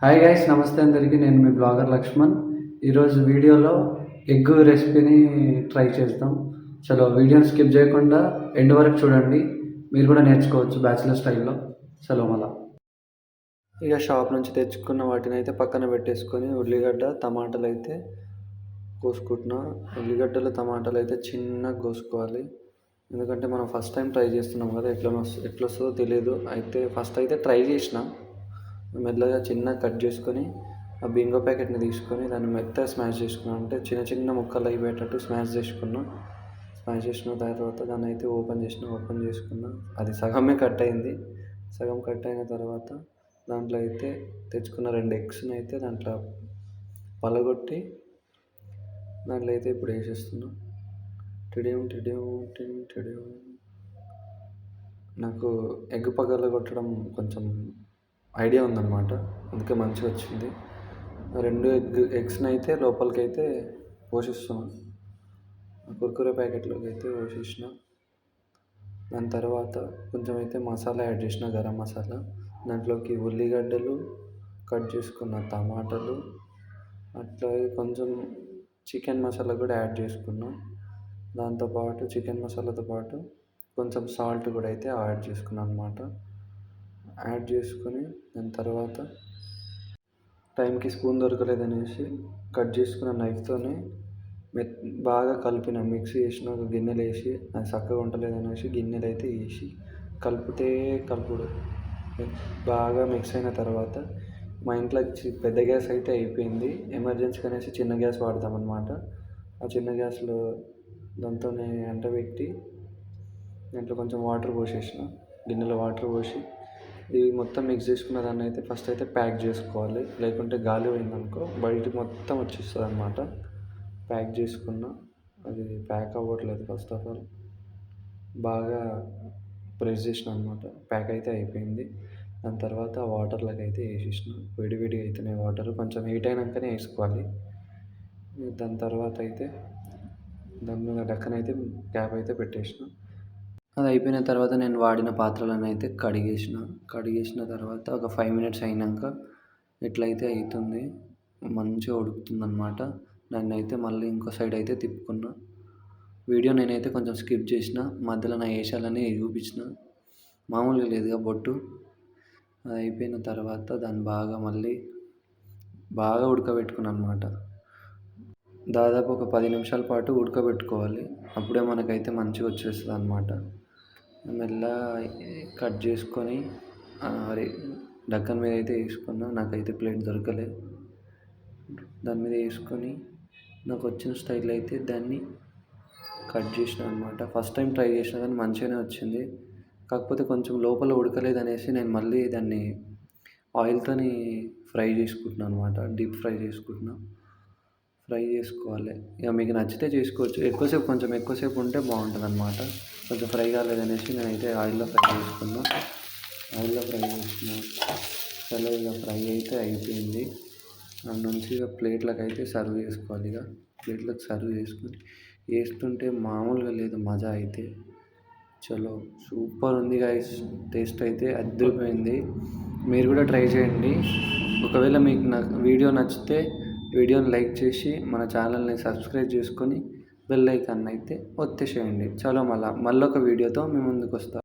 Hi guys, నమస్తే అందరికీ. నేను మీ బ్లాగర్ లక్ష్మణ్. ఈరోజు వీడియోలో ఎగ్ రెసిపీని ట్రై చేద్దాం. చలో వీడియోని స్కిప్ చేయకుండా ఎండ్ వరకు చూడండి. మీరు కూడా నేర్చుకోవచ్చు బ్యాచిలర్ స్టైల్లో. చలో మళ్ళా ఇక షాప్ నుంచి తెచ్చుకున్న వాటిని అయితే పక్కన పెట్టేసుకొని ఉల్లిగడ్డ టమాటాలు అయితే కోసుకుంటున్నా. ఉల్లిగడ్డలు టమాటాలు అయితే చిన్నగా కోసుకోవాలి. ఎందుకంటే మనం ఫస్ట్ టైం ట్రై చేస్తున్నాం కదా, ఎట్లొస్తుందో తెలియదు. అయితే ఫస్ట్ అయితే ట్రై చేసిన. మెల్లగా చిన్నగా కట్ చేసుకొని ఆ బింగో ప్యాకెట్ని తీసుకొని దాన్ని మెత్తగా స్మాష్ చేసుకున్నాను. అంటే చిన్న చిన్న ముక్కలు అయిపోయేటట్టు స్మాష్ చేసుకున్నా. స్మాష్ చేసిన తర్వాత దాన్ని అయితే ఓపెన్ చేసుకున్నా. అది సగమే కట్ అయింది. సగం కట్ అయిన తర్వాత దాంట్లో అయితే తెచ్చుకున్న 2 ఎగ్స్ని అయితే దాంట్లో పలగొట్టి దాంట్లో అయితే ఇప్పుడు వేసేస్తున్నా. నాకు ఎగ్ పగలగొట్టడం కొంచెం ఐడియా ఉందన్నమాట, అందుకే మంచిగా వచ్చింది. 2 ఎగ్స్ని అయితే లోపలికి అయితే పోషిస్తున్నాను. కుర్కురే ప్యాకెట్లోకి అయితే పోసేసిన. దాని తర్వాత కొంచెం అయితే మసాలా యాడ్ చేసిన, గరం మసాలా. దాంట్లోకి ఉల్లిగడ్డలు, కట్ చేసుకున్న టమాటాలు, అట్లాగే కొంచెం చికెన్ మసాలా కూడా యాడ్ చేసుకున్నాం. దాంతోపాటు చికెన్ మసాలాతో పాటు కొంచెం సాల్ట్ కూడా అయితే యాడ్ చేసుకున్నాను అనమాట. యాడ్ చేసుకొని దాని తర్వాత టైంకి స్పూన్ దొరకలేదనేసి కట్ చేసుకున్న నైఫ్తోనే బాగా కలిపిన. మిక్సీ చేసిన ఒక గిన్నెలో వేసి అది చక్కగా ఉండలేదనేసి గిన్నెలో అయితే వేసి కలుపుడు బాగా మిక్స్ అయిన తర్వాత మా ఇంట్లో పెద్ద గ్యాస్ అయితే అయిపోయింది. ఎమర్జెన్సీ అనేసి చిన్న గ్యాస్ వాడతామన్నమాట. ఆ చిన్న గ్యాస్లో దాంతోనే అంటబెట్టి దాంట్లో కొంచెం వాటర్ పోసేసిన. గిన్నెలో వాటర్ పోసి ఇవి మొత్తం మిక్స్ చేసుకున్న దాన్ని అయితే ఫస్ట్ అయితే ప్యాక్ చేసుకోవాలి. లేకుంటే గాలి పోయిందనుకో బయటికి మొత్తం వచ్చేస్తుంది అనమాట. ప్యాక్ చేసుకున్న అది ప్యాక్ అవ్వట్లేదు. ఫస్ట్ ఆఫ్ ఆల్ బాగా ప్రెస్ చేసిన అనమాట. ప్యాక్ అయితే అయిపోయింది. దాని తర్వాత వాటర్లోకి అయితే వేసేసిన. వేడివేడిగా అవుతున్నాయి వాటర్, కొంచెం హీట్ అయినాకనే వేసుకోవాలి. దాని తర్వాత అయితే దాని మీద డక్కన అయితే క్యాప్ అయితే పెట్టేసిన. అది అయిపోయిన తర్వాత నేను వాడిన పాత్రలను అయితే కడిగేసిన తర్వాత ఒక 5 మినిట్స్ అయినాక ఎట్లయితే అవుతుంది, మంచిగా ఉడుకుతుందన్నమాట. దాన్ని అయితే మళ్ళీ ఇంకో సైడ్ అయితే తిప్పుకున్నా. వీడియో నేనైతే కొంచెం స్కిప్ చేసిన, మధ్యలో నా వేషాలని చూపించిన. మామూలుగా లేదుగా బొట్టు. అది అయిపోయిన తర్వాత దాన్ని బాగా ఉడకబెట్టుకున్నాను అనమాట. దాదాపు ఒక 10 నిమిషాల పాటు ఉడకబెట్టుకోవాలి. అప్పుడే మనకైతే మంచిగా వచ్చేస్తుంది అనమాట. మెల్లగా కట్ చేసుకొని డక్కన్ మీద అయితే వేసుకున్నా. నాకైతే ప్లేట్ దొరకలే. దాని మీద వేసుకొని నాకు వచ్చిన స్టైల్ అయితే దాన్ని కట్ చేసిన అనమాట. ఫస్ట్ టైం ట్రై చేసిన కానీ మంచిగానే వచ్చింది. కాకపోతే కొంచెం లోపల ఉడకలేదు అనేసి నేను మళ్ళీ దాన్ని ఆయిల్తోని ఫ్రై చేసుకుంటున్నాను అనమాట. డీప్ ఫ్రై చేసుకోవాలి. ఇక మీకు నచ్చితే చేసుకోవచ్చు. కొంచెం ఎక్కువసేపు ఉంటే బాగుంటుంది అనమాట. కొంచెం ఫ్రై కాలేదనేసి నేనైతే ఆయిల్లో ఫ్రై చేసిన. చాలా ఇక ఫ్రై అయితే అయిపోయింది. దాని నుంచి ఇక ప్లేట్లకు అయితే సర్వ్ చేసుకోవాలి. ఇక ప్లేట్లకు సర్వ్ చేసుకొని వేస్తుంటే మామూలుగా లేదు మజా అయితే. చలో సూపర్ ఉంది గైస్. టేస్ట్ అయితే అదిరిపోయింది. మీరు కూడా ట్రై చేయండి. ఒకవేళ మీకు వీడియో నచ్చితే వీడియోని లైక్ చేసి మన ఛానల్ని సబ్స్క్రైబ్ చేసుకొని బెల్ ఐకాన్ అయితే ఒత్తేసేయండి. చలో మళ్ళీ ఒక వీడియోతో మీ ముందుకు వస్తా.